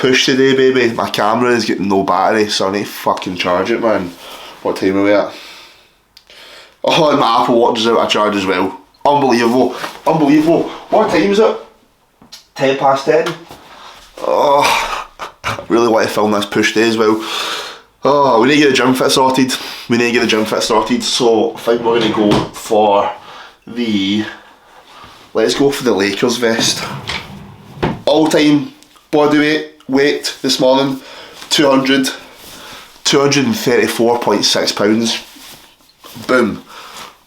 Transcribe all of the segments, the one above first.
push today, baby. My camera is getting no battery, so I need to fucking charge it, man. What time are we at? Oh, and my Apple Watch is out of charge as well. Unbelievable. Unbelievable. What time is it? 10 past 10. Oh, I really want to film this push day as well. Oh, we need to get the gym fit sorted. We need to get the gym fit sorted. So I think we're going to go for the... Let's go for the Lakers vest. All time body weight this morning, 234.6 pounds. Boom.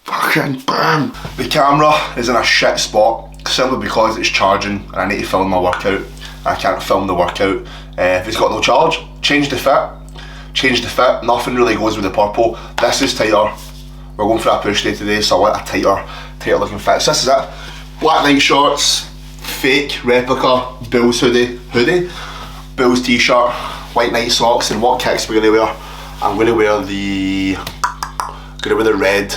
Fucking boom. The camera is in a shit spot simply because it's charging and I need to film my workout. I can't film the workout if it's got no charge. Change the fit. Nothing really goes with the purple. This is tighter. We're going for a push day today, so I want a tighter looking fit. So this is it. Black night shorts, fake replica Bills hoodie, Bills t-shirt, white night socks, and what kicks we're gonna wear? I'm gonna wear the red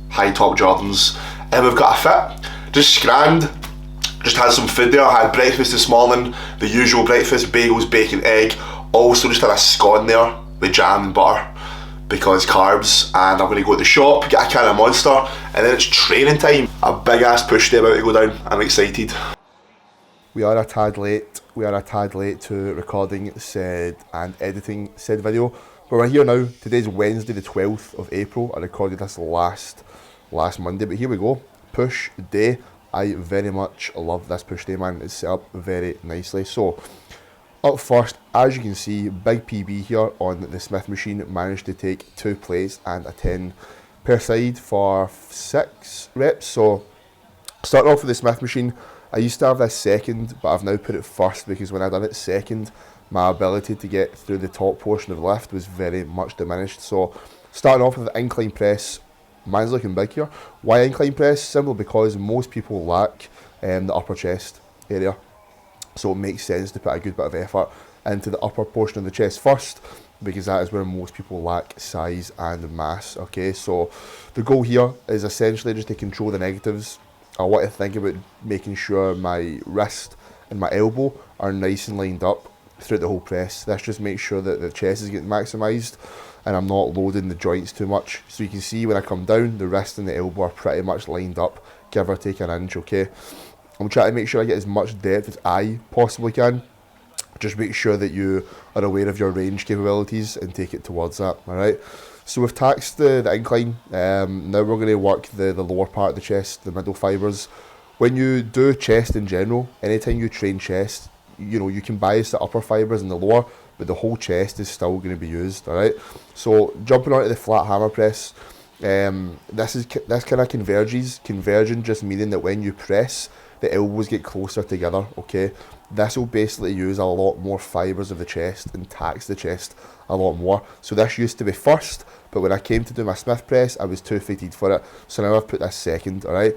high top Jordans, and we've got a fit. Just grand. Just had some food there. I had breakfast this morning, the usual breakfast: bagels, bacon, egg. Also just had a scone there with jam and butter because carbs. And I'm gonna go to the shop, get a can of Monster, and then it's training time. A big ass push day about to go down. I'm excited. We are a tad late to recording said and editing said video, but we're here now. Today's Wednesday the 12th of April. I recorded this last Monday, but here we go. Push day. I very much love this push day, man. It's set up very nicely. So up first, as you can see, big PB here on the Smith machine. Managed to take 2 plates and a 10 per side for 6 reps. So starting off with the Smith machine, I used to have this second, but I've now put it first because when I done it second, my ability to get through the top portion of the lift was very much diminished. So starting off with the incline press, man's looking big here. Why incline press? Simply because most people lack the upper chest area. So it makes sense to put a good bit of effort into the upper portion of the chest first, because that is where most people lack size and mass. Okay, so the goal here is essentially just to control the negatives. I want to think about making sure my wrist and my elbow are nice and lined up throughout the whole press. This just makes sure that the chest is getting maximised and I'm not loading the joints too much. So you can see when I come down, the wrist and the elbow are pretty much lined up, give or take an inch, okay? I'm trying to make sure I get as much depth as I possibly can. Just make sure that you are aware of your range capabilities and take it towards that, alright? So we've taxed the incline. Now we're going to work the lower part of the chest, the middle fibres. When you do chest in general, anytime you train chest, you can bias the upper fibres and the lower, but the whole chest is still going to be used, alright? So jumping onto the flat hammer press, this kind of converging just meaning that when you press, the elbows get closer together, okay? This will basically use a lot more fibres of the chest and tax the chest a lot more. So this used to be first, but when I came to do my Smith press, I was too fatigued for it. So now I've put this second, alright?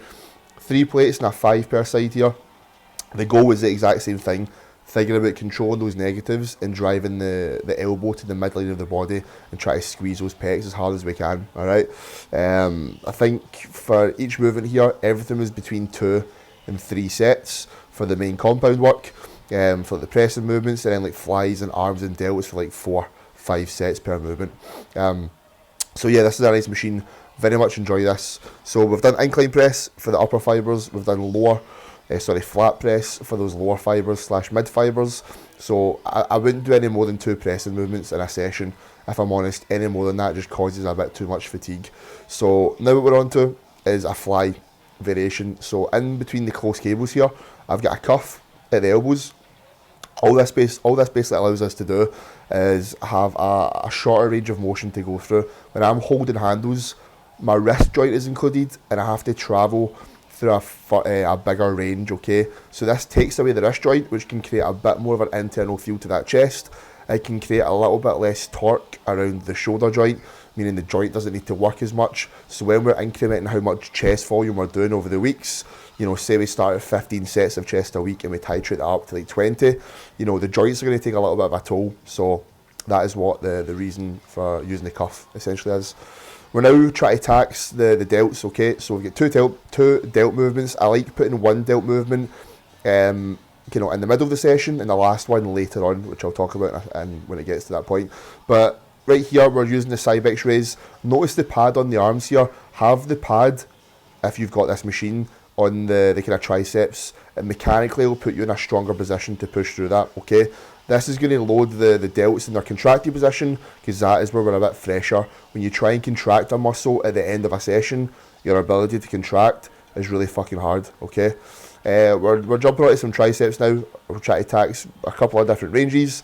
3 plates and a 5 per side here. The goal is the exact same thing. Thinking about controlling those negatives and driving the elbow to the midline of the body and try to squeeze those pecs as hard as we can, alright? I think for each movement here, everything was between 2 and 3 sets for the main compound work, for the pressing movements, and then like flies and arms and delts for like 4-5 sets per movement. So yeah, this is a nice machine. Very much enjoy this. So we've done incline press for the upper fibres. We've done flat press for those lower fibres / mid fibres. So I wouldn't do any more than 2 pressing movements in a session. If I'm honest, any more than that just causes a bit too much fatigue. So now what we're on to is a fly variation. So in between the close cables here, I've got a cuff at the elbows. All this basically allows us to do is have a shorter range of motion to go through. When I'm holding handles, my wrist joint is included and I have to travel through a bigger range, okay? So this takes away the wrist joint, which can create a bit more of an internal feel to that chest. It can create a little bit less torque around the shoulder joint, meaning the joint doesn't need to work as much. So when we're incrementing how much chest volume we're doing over the weeks, say we start at 15 sets of chest a week and we titrate that up to like 20, the joints are going to take a little bit of a toll. So that is what the reason for using the cuff essentially is. We're now trying to tax the delts, okay? So we've got two delt movements. I like putting one delt movement in the middle of the session, and the last one later on, which I'll talk about and when it gets to that point. But right here, we're using the Cybex raise. Notice the pad on the arms here. Have the pad, if you've got this machine, on the kind of triceps, and mechanically will put you in a stronger position to push through that, okay? This is going to load the delts in their contracted position, because that is where we're a bit fresher. When you try and contract a muscle at the end of a session, your ability to contract is really fucking hard, okay? We're jumping onto some triceps now. We're trying to tax a couple of different ranges,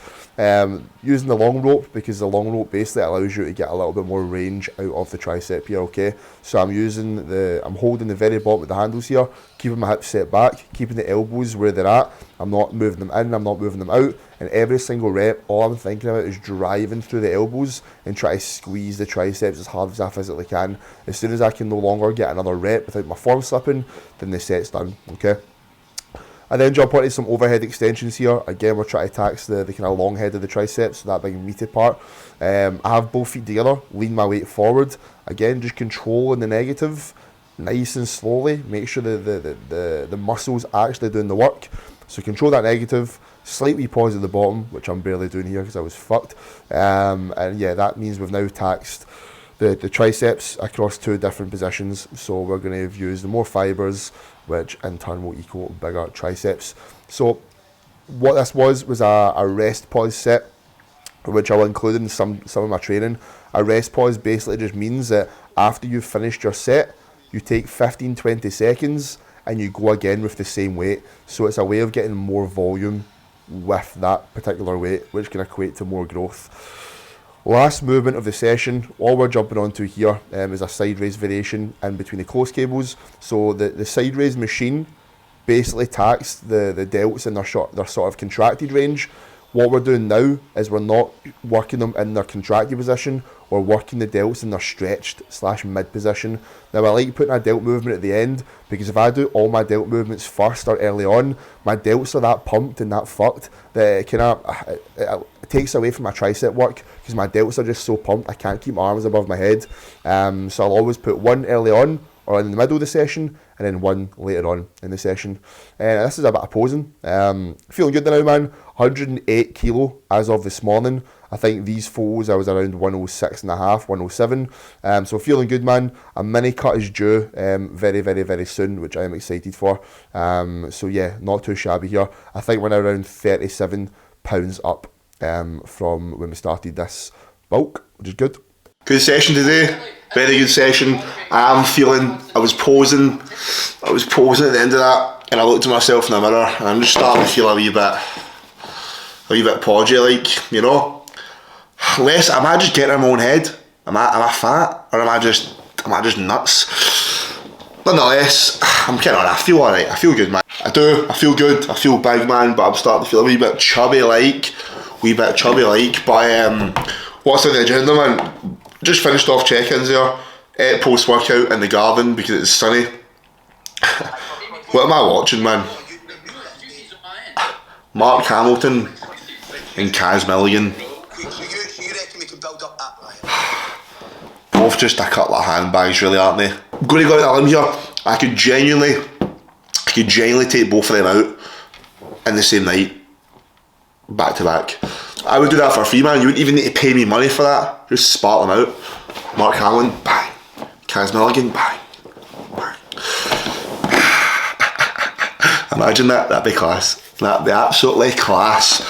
using the long rope, because the long rope basically allows you to get a little bit more range out of the tricep here, okay? So I'm holding the very bottom of the handles here, keeping my hips set back, keeping the elbows where they're at. I'm not moving them in, I'm not moving them out, and every single rep, all I'm thinking about is driving through the elbows and try to squeeze the triceps as hard as I physically can. As soon as I can no longer get another rep without my form slipping, then the set's done, okay? I then jump onto some overhead extensions here. Again, we're trying to tax the kind of long head of the triceps, so that big meaty part. I have both feet together, lean my weight forward. Again, just controlling the negative, nice and slowly. Make sure the muscles actually doing the work. So control that negative, slightly pause at the bottom, which I'm barely doing here because I was fucked. And yeah, that means we've now taxed the triceps across 2 different positions. So we're going to use the more fibers, which in turn will equal bigger triceps. So what this was a rest pause set, which I'll include in some of my training. A rest pause basically just means that after you've finished your set, you take 15-20 seconds and you go again with the same weight. So it's a way of getting more volume with that particular weight, which can equate to more growth. Last movement of the session, all we're jumping onto here is a side raise variation in between the close cables. So the side raise machine basically tax the delts in their sort of contracted range. What we're doing now is we're not working them in their contracted position, we're working the delts in their stretched / mid position. Now I like putting a delt movement at the end, because if I do all my delt movements first or early on, my delts are that pumped and that fucked that it takes away from my tricep work, because my delts are just so pumped I can't keep my arms above my head. So I'll always put one early on or in the middle of the session, and then one later on in the session. This is a bit of posing. Feeling good now, man. 108 kilo as of this morning. I think these foes I was around 106.5, 107. So feeling good, man. A mini cut is due very, very, very soon, which I am excited for. So yeah, not too shabby here. I think we're now around 37 pounds up from when we started this bulk, which is good. Good session today, very good session. I was posing at the end of that, and I looked at myself in the mirror and I'm just starting to feel a wee bit podgy, like, you know. Am I just getting in my own head? Am I fat, or am I just nuts? Nonetheless, I'm getting on. I feel alright, I feel good, man. I feel good, I feel big, man, but I'm starting to feel a wee bit chubby like, but what's on the agenda, man? Just finished off check-ins there, ate post-workout in the garden because it's sunny. What am I watching, man? Mark Hamilton and Kaz Milligan. You reckon we can build up that, right? Both just a couple of handbags, really, aren't they? I'm going to go out on a limb here. I could genuinely take both of them out in the same night, back to back. I would do that for free, man. You wouldn't even need to pay me money for that. Just spark them out. Mark Hamlin, bang. Kaz Milligan, bang. Bang. Imagine that. That'd be class. That'd be absolutely class.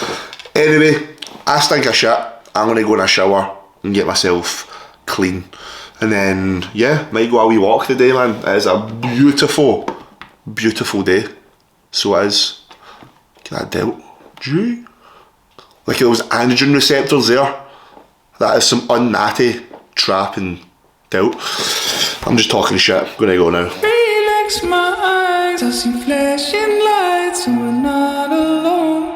Anyway, I stink of shit. I'm going to go in a shower and get myself clean. And then, yeah, might go a wee walk today, man. It is a beautiful, beautiful day. So it is. Look at that delt. Gee. Look at those androgen receptors there. That is some unnatty trap and delt. I'm just talking shit. I'm gonna go now. Relax my eyes, I see flashing lights and we're not alone.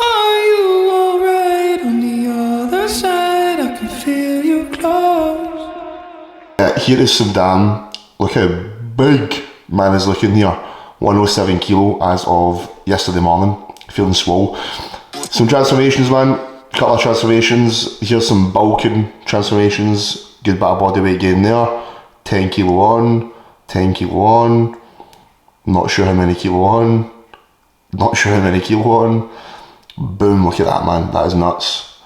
Are you alright on the other side? I can feel you close. Here is some damn. Look how big man is looking here. 107 kilo as of yesterday morning. Feeling swole. Some transformations, man. Couple of transformations. Here's some bulking transformations. Good bit of body weight gain there. 10 kilo on, 10 kilo on. Not sure how many kilo on. not sure how many kilo on. Boom, look at that, man, that is nuts.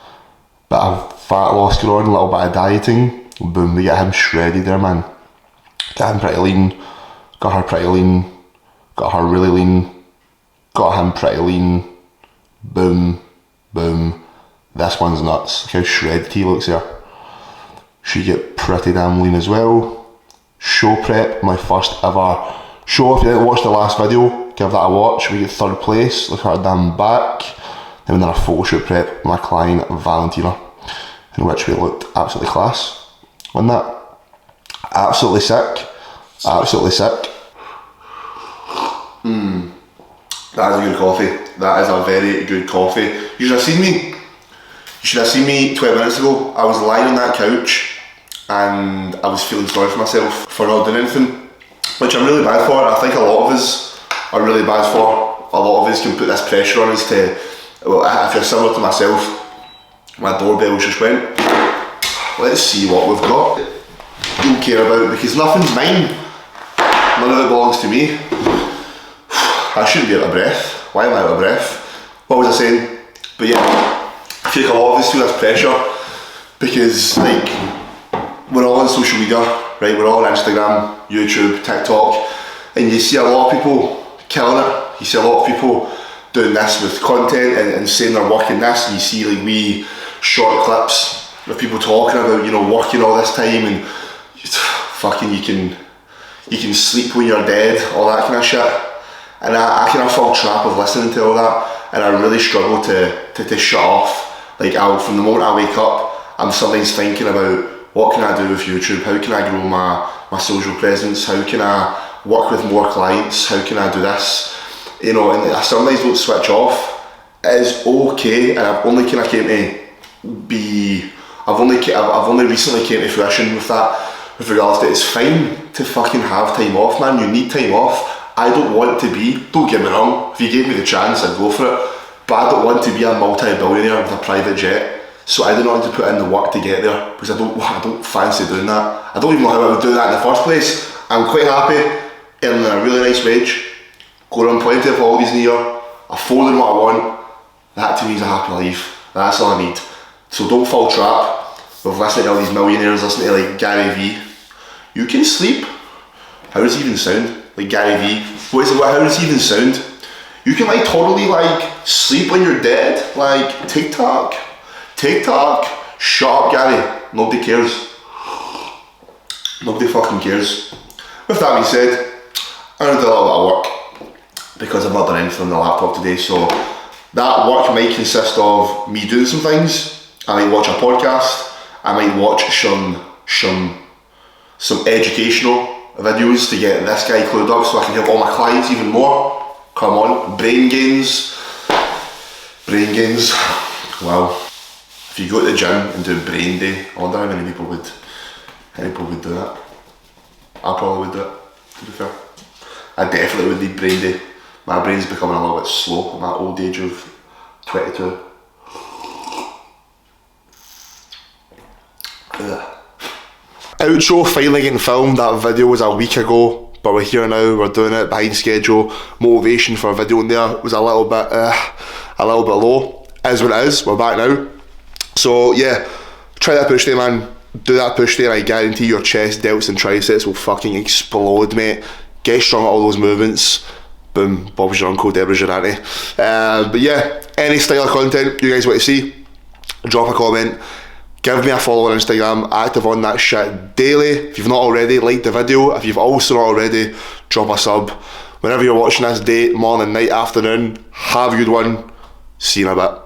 Bit of fat loss going on, a little bit of dieting. Boom, we get him shredded there, man. Got him pretty lean, got her pretty lean, got her really lean, got him pretty lean. Boom, boom. This one's nuts. Look how shredded he looks there. She get pretty damn lean as well. Show prep, my first ever show. If you didn't watch the last video, give that a watch. We get 3rd place. Look at her damn back. Then we done a photo shoot prep with my client Valentina, in which we looked absolutely class. Wasn't that? Absolutely sick. Absolutely sick. That is a good coffee. That is a very good coffee. You should have seen me. You should have seen me 20 minutes ago. I was lying on that couch and I was feeling sorry for myself for not doing anything, which I'm really bad for. I think a lot of us are really bad for. A lot of us can put this pressure on us to, well, if you're similar to myself, my doorbell just went. Let's see what we've got. Don't care about, because nothing's mine. None of it belongs to me. I shouldn't be out of breath. Why am I out of breath? What was I saying? But yeah, I feel like a lot of us feel this pressure because, like, we're all on social media, right? We're all on Instagram, YouTube, TikTok, and you see a lot of people killing it. You see a lot of people doing this with content and saying they're working this, and you see like wee short clips of people talking about, you know, working all this time and fucking you can sleep when you're dead, all that kind of shit. And I kind of fall trap of listening to all that, and I really struggle to shut off. Like, from the moment I wake up, I'm sometimes thinking about what can I do with YouTube, how can I grow my social presence, how can I work with more clients, how can I do this, you know, and I sometimes don't switch off. It is okay, and I've only kind of came to be, I've only recently came to fruition with that, with regards to it's fine to fucking have time off, man. You need time off. I don't want to be, don't get me wrong, if you gave me the chance I'd go for it, but I don't want to be a multi-billionaire with a private jet, so I don't want to put in the work to get there, because I don't fancy doing that. I don't even know how I would do that in the first place. I'm quite happy earning a really nice wage, going on plenty of holidays in a year, affording what I want. That to me is a happy life. That's all I need. So don't fall trap with listening to all these millionaires, listening to like Gary Vee. You can sleep. How does he even sound? Like Gary Vee. What is it? How does he even sound? You can like totally like sleep when you're dead. Like TikTok. Shut up, Gary. Nobody cares. Nobody fucking cares. With that being said, I'm gonna do a little bit of work because I've not done anything on the laptop today. So that work might consist of me doing some things. I might watch a podcast. I might watch some educational videos to get this guy clued up so I can help all my clients even more. Come on, brain gains. Wow. If you go to the gym and do brain day, I wonder how many people would do that. I probably would do it, to be fair. I definitely would need brain day. My brain's becoming a little bit slow at my old age of 22. Outro finally getting filmed. That video was a week ago, but we're here now, we're doing it behind schedule. Motivation for a video in there was a little bit low. Is what it is, we're back now. So yeah, try that push day, man. Do that push day and I guarantee your chest, delts and triceps will fucking explode, mate. Get strong at all those movements. Boom, Bob's your uncle, Deborah's your auntie. But yeah, any style of content you guys want to see, drop a comment. Give me a follow on Instagram, active on that shit daily. If you've not already, like the video. If you've also not already, drop a sub. Whenever you're watching this, day, morning, night, afternoon, have a good one. See you in a bit.